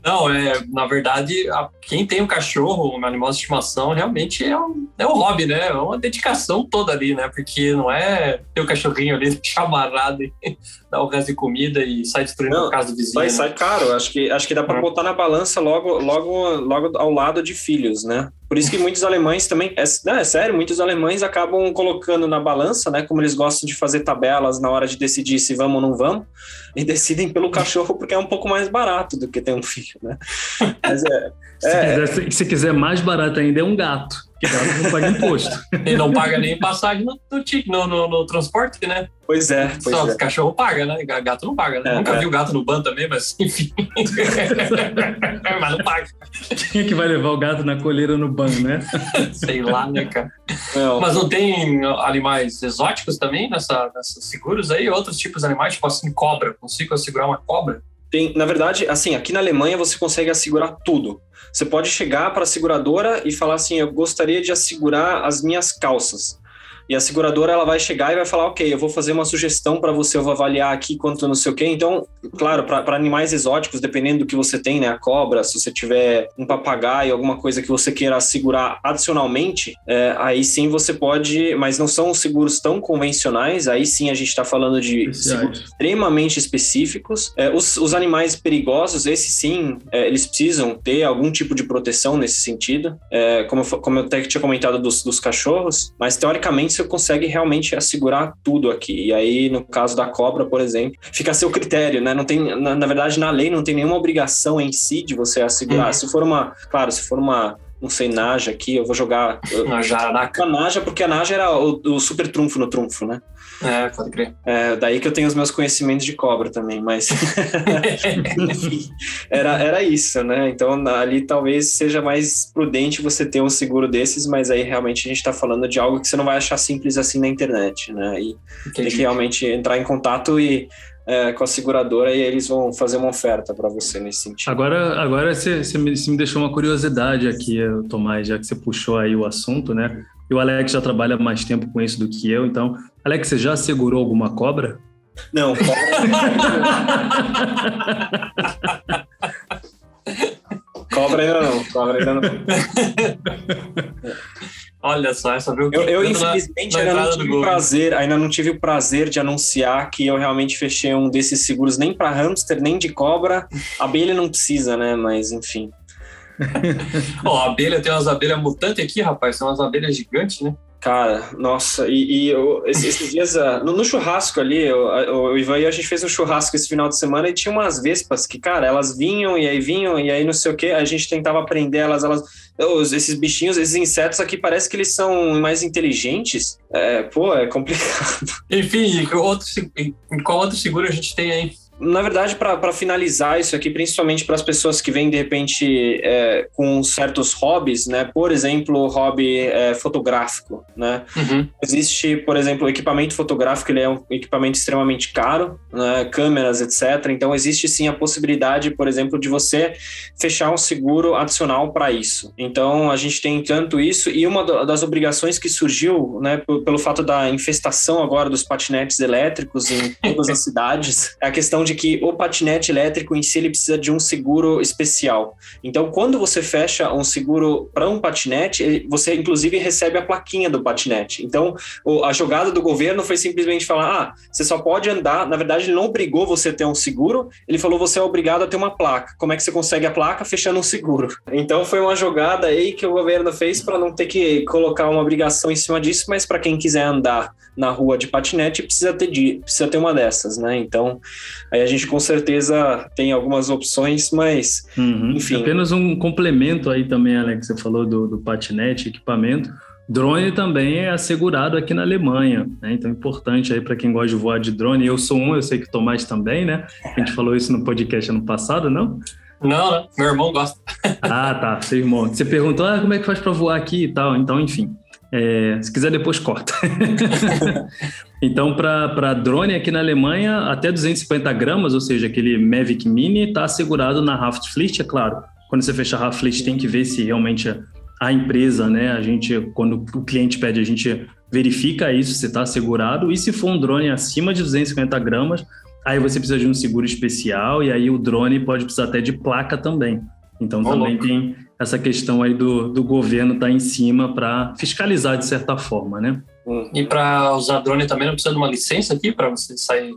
Não, na verdade, quem tem um cachorro, um animal de estimação, realmente é um hobby, né? É uma dedicação toda ali, né? Porque não é ter o cachorrinho ali chamarrado e dar o resto de comida e sai destruindo a casa do vizinho. Sai caro. Acho que dá para botar na balança logo ao lado de filhos, né? Por isso que muitos alemães também... É sério, muitos alemães acabam colocando na balança, né? Como eles gostam de fazer tabelas na hora de decidir se vamos ou não vamos, e decidem pelo cachorro porque é um pouco mais barato do que ter um filho, né? Mas se quiser mais barato ainda, é um gato. Que gato não paga imposto. E não paga nem passagem no transporte, né? Pois é. Só o cachorro paga, né? Gato não paga, né? Nunca vi o gato no ban também, mas enfim. Mas não paga. Quem é que vai levar o gato na coleira no ban, né? Sei lá, né, cara? Mas não tem animais exóticos também nessas seguros aí? Outros tipos de animais, tipo assim, cobra. Consigo assegurar uma cobra? Na verdade, assim, aqui na Alemanha você consegue assegurar tudo. Você pode chegar para a seguradora e falar assim, eu gostaria de assegurar as minhas calças. E a seguradora ela vai chegar e vai falar, ok, eu vou fazer uma sugestão para você, eu vou avaliar aqui quanto não sei o quê. Então, claro, para animais exóticos, dependendo do que você tem, né, a cobra, se você tiver um papagaio, alguma coisa que você queira assegurar adicionalmente, aí sim você pode, mas não são seguros tão convencionais, aí sim a gente está falando de seguros extremamente específicos. Os animais perigosos, esses sim, eles precisam ter algum tipo de proteção nesse sentido, como eu até tinha comentado dos cachorros, mas teoricamente você consegue realmente assegurar tudo aqui. E aí, no caso da cobra, por exemplo, fica a seu critério, né? Não tem, na verdade, na lei não tem nenhuma obrigação em si de você assegurar. Se for uma, não sei, Naja aqui, eu vou jogar... Uma jararaca. A Naja, porque a Naja era o super trunfo no trunfo, né? Pode crer. Daí que eu tenho os meus conhecimentos de cobra também, mas... Enfim, era isso, né? Então, ali talvez seja mais prudente você ter um seguro desses, mas aí realmente a gente tá falando de algo que você não vai achar simples assim na internet, né? E tem que realmente entrar em contato com a seguradora e eles vão fazer uma oferta para você nesse sentido. Agora você me deixou uma curiosidade aqui, Tomás, já que você puxou aí o assunto, né? E o Alex já trabalha mais tempo com isso do que eu. Então, Alex, você já segurou alguma cobra? Não, cobra ainda não. Olha só, essa viu? Eu infelizmente ainda não tive o prazer de anunciar que eu realmente fechei um desses seguros nem para hamster, nem de cobra. Abelha não precisa, né? Mas enfim. A abelha, tem umas abelhas mutantes aqui, rapaz. São umas abelhas gigantes, né? Cara, nossa, esses dias no churrasco ali, o Ivan e a gente fez um churrasco esse final de semana e tinha umas vespas que, cara, elas vinham e aí não sei o que, a gente tentava aprender esses bichinhos, esses insetos aqui parece que eles são mais inteligentes. É complicado. Enfim, qual outro seguro a gente tem aí? Na verdade, para finalizar isso aqui, principalmente para as pessoas que vêm, de repente, com certos hobbies, né? Por exemplo, o hobby fotográfico, né? Uhum. Existe, por exemplo, o equipamento fotográfico, ele é um equipamento extremamente caro, né? Câmeras, etc. Então, existe sim a possibilidade, por exemplo, de você fechar um seguro adicional para isso. Então, a gente tem tanto isso, e uma das obrigações que surgiu, né, pelo fato da infestação agora dos patinetes elétricos em todas as cidades, é a questão de que o patinete elétrico em si ele precisa de um seguro especial. Então, quando você fecha um seguro para um patinete, você inclusive recebe a plaquinha do patinete. Então, a jogada do governo foi simplesmente falar, você só pode andar, na verdade ele não obrigou você a ter um seguro, ele falou, você é obrigado a ter uma placa. Como é que você consegue a placa? Fechando um seguro. Então, foi uma jogada aí que o governo fez para não ter que colocar uma obrigação em cima disso, mas para quem quiser andar na rua de patinete, precisa ter uma dessas, né? Então, aí a gente com certeza tem algumas opções, mas enfim. Apenas um complemento aí também, Alex, você falou do patinete, equipamento. Drone também é assegurado aqui na Alemanha, né? Então é importante aí para quem gosta de voar de drone. Eu sou eu sei que o Tomás também, né? A gente falou isso no podcast ano passado, não? Não, meu irmão gosta. Tá, seu irmão. Você perguntou, como é que faz para voar aqui e tal? Então, enfim. Se quiser, depois corta. Então, para drone aqui na Alemanha, até 250 gramas, ou seja, aquele Mavic Mini, está assegurado na Haftpflicht, é claro. Quando você fecha a Haftpflicht, tem que ver se realmente a empresa, né? Quando o cliente pede, a gente verifica isso, se está assegurado. E se for um drone acima de 250 gramas, aí você precisa de um seguro especial e aí o drone pode precisar até de placa também. Então, também tem essa questão aí do governo estar em cima para fiscalizar de certa forma, né? E para usar drone também não precisa de uma licença aqui para você sair?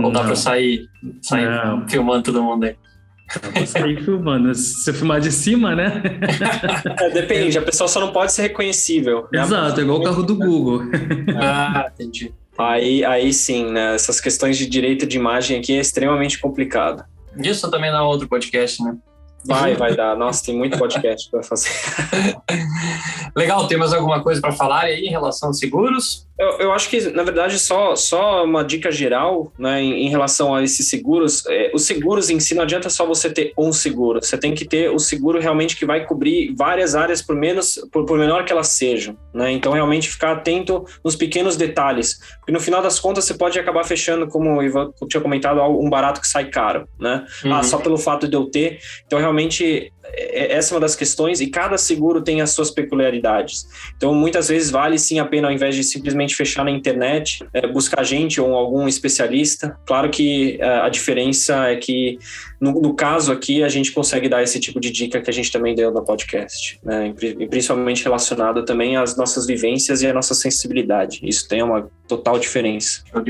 Ou dá para sair filmando todo mundo aí? Dá para sair filmando. Se você filmar de cima, né? Depende, a pessoa só não pode ser reconhecível. Exato, é igual o carro do Google. Entendi. Aí sim, né? Essas questões de direito de imagem aqui é extremamente complicado. Isso também dá outro podcast, né? Vai dar. Nossa, tem muito podcast para fazer. Legal, tem mais alguma coisa para falar aí em relação a seguros? Eu acho que, na verdade, só uma dica geral, né, em relação a esses seguros. Os seguros em si, não adianta só você ter um seguro. Você tem que ter o seguro realmente que vai cobrir várias áreas, por menor que elas sejam, né? Então, realmente ficar atento nos pequenos detalhes. Porque, no final das contas, você pode acabar fechando, como o Ivan tinha comentado, um barato que sai caro, né? Só pelo fato de eu ter. Então, realmente, essa é uma das questões, e cada seguro tem as suas peculiaridades. Então, muitas vezes vale sim a pena, ao invés de simplesmente fechar na internet, buscar gente ou algum especialista. Claro que a diferença é que, no caso aqui, a gente consegue dar esse tipo de dica que a gente também deu no podcast, né? E principalmente relacionado também às nossas vivências e à nossa sensibilidade. Isso tem uma total diferença. Show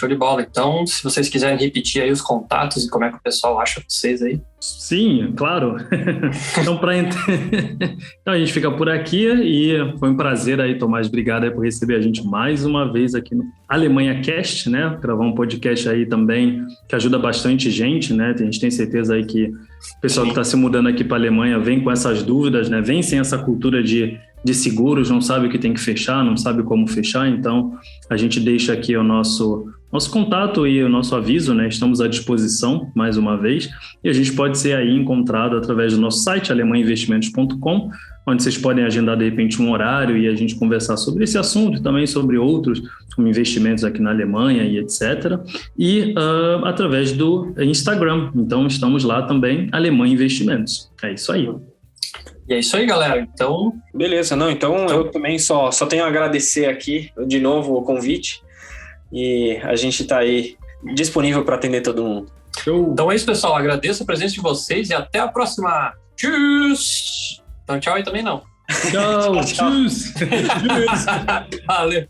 de bola. Então, se vocês quiserem repetir aí os contatos e como é que o pessoal acha vocês aí. Sim, claro. Então, então, a gente fica por aqui e foi um prazer aí, Tomás. Obrigado aí por receber a gente mais uma vez aqui no Alemanha Cast, né? Gravar um podcast aí também que ajuda bastante gente, né? A gente tem certeza aí que o pessoal que está se mudando aqui para a Alemanha vem com essas dúvidas, né? Vem sem essa cultura de seguros, não sabe o que tem que fechar, não sabe como fechar. Então, a gente deixa aqui o nosso contato e o nosso aviso, né? Estamos à disposição, mais uma vez, e a gente pode ser aí encontrado através do nosso site, alemanhainvestimentos.com, onde vocês podem agendar, de repente, um horário e a gente conversar sobre esse assunto e também sobre outros, como investimentos aqui na Alemanha e etc. E através do Instagram. Então, estamos lá também, Alemanha Investimentos. É isso aí. E é isso aí, galera. Então, beleza, não, então eu também só tenho a agradecer aqui de novo o convite e a gente está aí disponível para atender todo mundo. Show. Então é isso, pessoal. Agradeço a presença de vocês e até a próxima. Tchau! Então tchau aí também não. Tchau, tchau. Valeu.